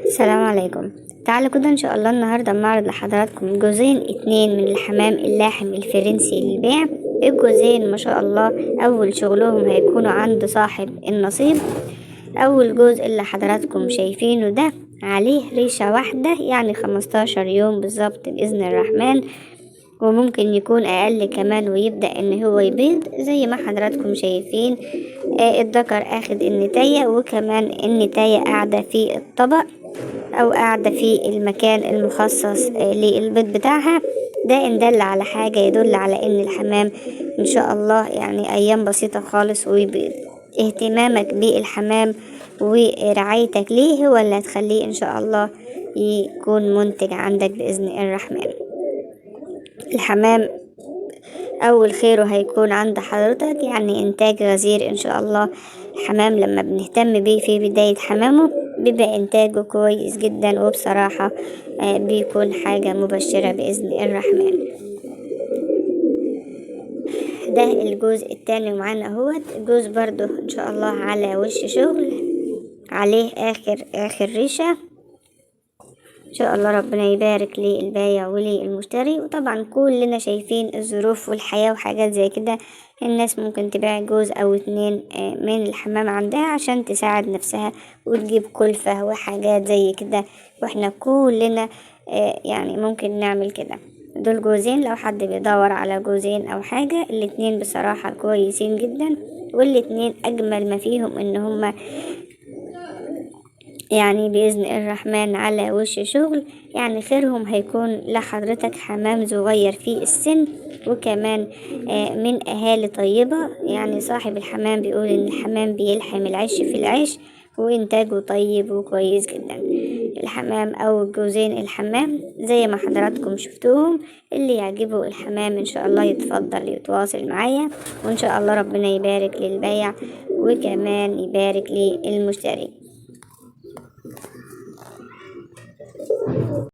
السلام عليكم. تعالوا كده ان شاء الله النهارده معرض لحضراتكم جوزين اتنين من الحمام اللاحم الفرنسي للبيع. الجوزين ما شاء الله اول شغلهم هيكونوا عند صاحب النصيب. اول جوز اللي حضراتكم شايفينه ده عليه ريشة واحدة، يعني 15 يوم بالظبط بإذن الرحمن، وممكن يكون اقل كمان ويبدأ ان هو يبيض زي ما حضراتكم شايفين. الذكر اخد النتاية، وكمان النتاية قاعدة في الطبق او قاعدة في المكان المخصص للبيض بتاعها. ده ان دل على حاجة يدل على ان الحمام ان شاء الله يعني ايام بسيطة خالص ويبيض. اهتمامك بالحمام ورعايتك ليه هو اللي هتخليه ان شاء الله يكون منتج عندك بإذن الرحمن. الحمام اول خيره هيكون عند حضرتك يعني انتاج غزير ان شاء الله. الحمام لما بنهتم بيه في بداية حمامه بيبقى انتاجه كويس جدا، وبصراحة بيكون حاجة مبشرة بإذن الرحمن. ده الجزء التاني معانا اهوت. الجزء برضو ان شاء الله على وش شغل، عليه اخر ريشة ان شاء الله. ربنا يبارك للبايع وللمشتري. وطبعا كلنا شايفين الظروف والحياة وحاجات زي كده، الناس ممكن تبيع جوز او اتنين من الحمام عندها عشان تساعد نفسها وتجيب كلفة وحاجات زي كده، واحنا كلنا يعني ممكن نعمل كده. دول جوزين، لو حد بيدور على جوزين او حاجة، الاتنين بصراحة كويسين جدا، والاتنين اجمل ما فيهم ان هما يعني بإذن الرحمن على وش شغل. يعني خيرهم هيكون لحضرتك حمام صغير في السن، وكمان من أهالي طيبة. يعني صاحب الحمام بيقول إن الحمام بيلحم العيش في العيش، وإنتاجه طيب وكويس جدا. الحمام أو جوزين الحمام زي ما حضراتكم شفتوهم، اللي يعجبه الحمام إن شاء الله يتفضل يتواصل معايا، وإن شاء الله ربنا يبارك للبيع وكمان يبارك للمشتري.